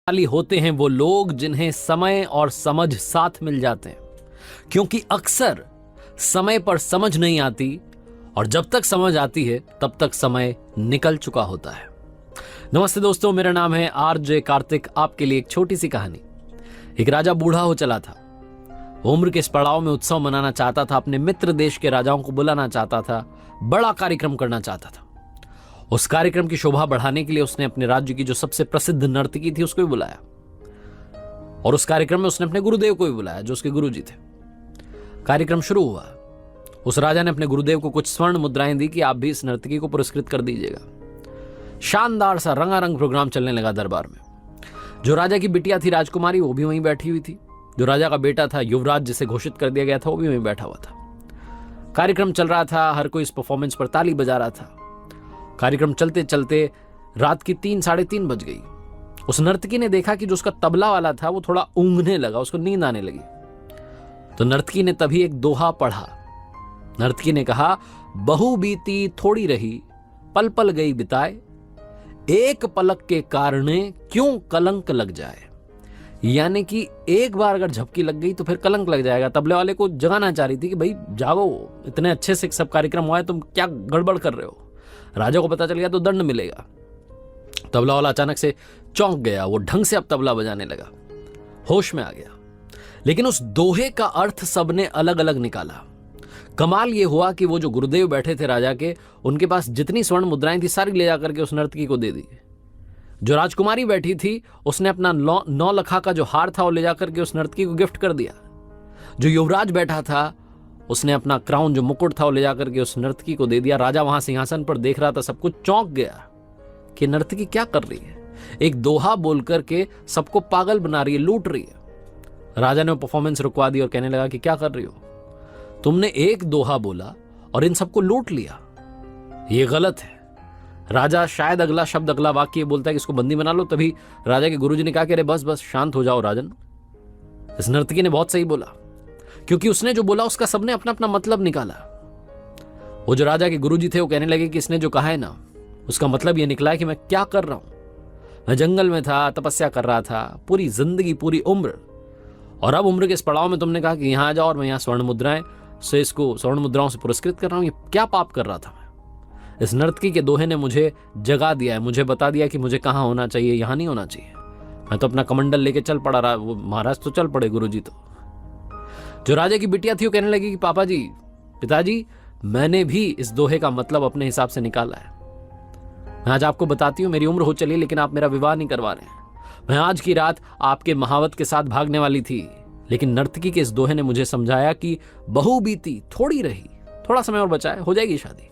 भाग्यशाली होते हैं वो लोग जिन्हें समय और समझ साथ मिल जाते हैं, क्योंकि अक्सर समय पर समझ नहीं आती और जब तक समझ आती है तब तक समय निकल चुका होता है। नमस्ते दोस्तों, मेरा नाम है आरजे कार्तिक। आपके लिए एक छोटी सी कहानी। एक राजा बूढ़ा हो चला था। वो उम्र के इस पड़ाव में उत्सव मनाना चाहता था, अपने मित्र देश के राजाओं को बुलाना चाहता था, बड़ा कार्यक्रम करना चाहता था। उस कार्यक्रम की शोभा बढ़ाने के लिए उसने अपने राज्य की जो सबसे प्रसिद्ध नर्तकी थी उसको भी बुलाया, और उस कार्यक्रम में उसने अपने गुरुदेव को भी बुलाया जो उसके गुरुजी थे। कार्यक्रम शुरू हुआ। उस राजा ने अपने गुरुदेव को कुछ स्वर्ण मुद्राएं दी कि आप भी इस नर्तकी को पुरस्कृत कर दीजिएगा। शानदार सा रंगारंग प्रोग्राम चलने लगा दरबार में। जो राजा की बिटिया थी राजकुमारी, वो भी वहीं बैठी हुई थी। जो राजा का बेटा था युवराज, जिसे घोषित कर दिया गया था, वो भी वहीं बैठा हुआ था। कार्यक्रम चल रहा था, हर कोई इस परफॉर्मेंस पर ताली बजा रहा था। कार्यक्रम चलते चलते रात की 3 साढ़े 3 बज गई। उस नर्तकी ने देखा कि जो उसका तबला वाला था वो थोड़ा ऊँघने लगा, उसको नींद आने लगी। तो नर्तकी ने तभी एक दोहा पढ़ा। नर्तकी ने कहा, बहु बीती थोड़ी रही, पल पल गई बिताए, एक पलक के कारणे क्यों कलंक लग जाए। यानी कि एक बार अगर झपकी लग गई तो फिर कलंक लग जाएगा। तबले वाले को जगाना चाह रही थी कि भाई जागो, इतने अच्छे से सब कार्यक्रम हुआ है, तुम क्या गड़बड़ कर रहे हो। राजा को पता चल गया तो दंड मिलेगा। तबला वाला अचानक से चौंक गया। वो ढंग से अब तबला बजाने लगा, होश में आ गया। लेकिन उस दोहे का अर्थ सबने अलग अलग निकाला। कमाल ये हुआ कि वो जो गुरुदेव बैठे थे राजा के, उनके पास जितनी स्वर्ण मुद्राएं थी सारी ले जाकर के उस नर्तकी को दे दी। जो राजकुमारी बैठी थी उसने अपना 9 लखा का जो हार था वो ले जाकर के उस नर्तकी को गिफ्ट कर दिया। जो युवराज बैठा था उसने अपना क्राउन, जो मुकुट था, वो ले जाकर के उस नर्तकी को दे दिया। राजा वहां सिंहासन पर देख रहा था, सब कुछ चौंक गया कि नर्तकी क्या कर रही है। एक दोहा बोल करके सबको पागल बना रही है, लूट रही है। राजा ने परफॉर्मेंस रुकवा दी और कहने लगा कि क्या कर रही हो, तुमने एक दोहा बोला और इन सबको लूट लिया, ये गलत है। राजा शायद अगला शब्द, अगला वाक्य बोलता है कि इसको बंदी बना लो। तभी राजा के गुरुजी ने कहा कि अरे बस बस शांत हो जाओ राजन, इस नर्तकी ने बहुत सही बोला, क्योंकि उसने जो बोला उसका सबने अपना अपना मतलब निकाला। वो जो राजा के गुरुजी थे वो कहने लगे कि इसने जो कहा है ना, उसका मतलब ये निकला है कि मैं क्या कर रहा हूं। मैं जंगल में था, तपस्या कर रहा था पूरी जिंदगी, पूरी उम्र, और अब उम्र के इस पड़ाव में तुमने कहा कि यहां आ जाओ और मैं यहां स्वर्ण मुद्राएं से, इसको स्वर्ण मुद्राओं से पुरस्कृत कर रहा हूं। ये क्या पाप कर रहा था मैं। इस नर्तकी के दोहे ने मुझे जगा दिया है, मुझे बता दिया कि मुझे कहां होना चाहिए, यहां नहीं होना चाहिए। मैं तो अपना कमंडल लेके चल पड़ा रहा। वो महाराज तो चल पड़े, गुरुजी तो। जो राजा की बिटिया थी वो कहने लगी कि पापा जी, पिताजी, मैंने भी इस दोहे का मतलब अपने हिसाब से निकाला है। मैं आज आपको बताती हूं, मेरी उम्र हो चली लेकिन आप मेरा विवाह नहीं करवा रहे हैं। मैं आज की रात आपके महावत के साथ भागने वाली थी, लेकिन नर्तकी के इस दोहे ने मुझे समझाया कि बहु बीती थोड़ी रही, थोड़ा समय और बचा है, हो जाएगी शादी।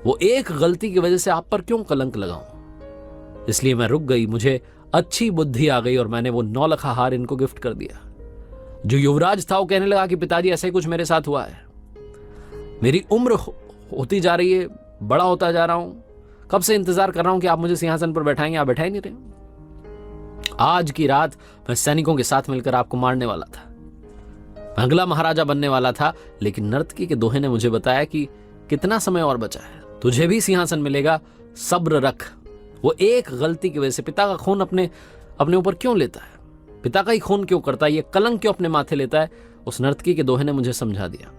वो एक गलती की वजह से आप पर क्यों कलंक लगाऊं, इसलिए मैं रुक गई। मुझे अच्छी बुद्धि आ गई और मैंने वो 9 लखा हार इनको गिफ्ट कर दिया। जो युवराज था वो कहने लगा कि पिताजी, ऐसा ही कुछ मेरे साथ हुआ है। मेरी उम्र होती जा रही है, बड़ा होता जा रहा हूं, कब से इंतजार कर रहा हूं कि आप मुझे सिंहासन पर बैठाएंगे, आप बैठा ही नहीं रहे। आज की रात मैं सैनिकों के साथ मिलकर आपको मारने वाला था, मैं अगला महाराजा बनने वाला था, लेकिन नर्तकी के दोहे ने मुझे बताया कि कितना समय और बचा है, तुझे भी सिंहासन मिलेगा, सब्र रख। वो एक गलती की वजह से पिता का खून अपने ऊपर क्यों लेता है, पिता का ही खून क्यों करता है, ये कलंक क्यों अपने माथे लेता है। उस नर्तकी के दोहे ने मुझे समझा दिया।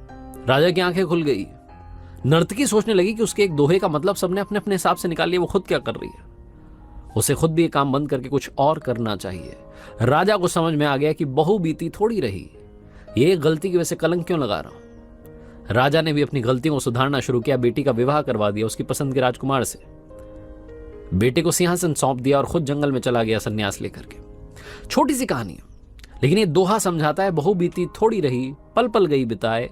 राजा की आंखें खुल गई। नर्तकी सोचने लगी कि उसके एक दोहे का मतलब सबने अपने अपने हिसाब से निकाल लिया, वो खुद क्या कर रही है। उसे खुद भी ये काम बंद करके कुछ और करना चाहिए। राजा को समझ में आ गया कि बहु बीती थोड़ी रही, ये एक गलती की वजह से कलंक क्यों लगा रहा हूं। राजा ने भी अपनी गलतियों को सुधारना शुरू किया। बेटी का विवाह करवा दिया उसकी पसंद के राजकुमार से। बेटे को सिंहासन सौंप दिया और खुद जंगल में चला गया संन्यास लेकर के। छोटी सी कहानी है, लेकिन ये दोहा समझाता है, बहु बीती थोड़ी रही, पल पल गई बिताए,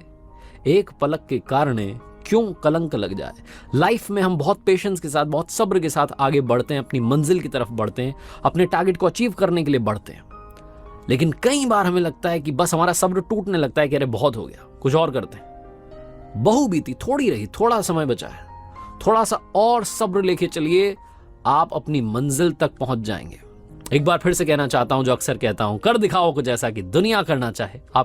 एक पलक के कारणे क्यों कलंक लग जाए। लाइफ में हम बहुत पेशेंस के साथ, बहुत सब्र के साथ आगे बढ़ते हैं, अपनी मंजिल की तरफ बढ़ते हैं, अपने टारगेट को अचीव करने के लिए बढ़ते हैं। लेकिन कई बार हमें लगता है कि बस हमारा सब्र टूटने लगता है कि अरे बहुत हो गया, कुछ और करते हैं। बहु बीती थोड़ी रही, थोड़ा समय बचा है, थोड़ा सा और सब्र लेके चलिए, आप अपनी मंजिल तक पहुंच जाएंगे। एक बार फिर से कहना चाहता हूं, जो अक्सर कहता हूं, कर दिखाओ कुछ ऐसा कि दुनिया करना चाहे। आप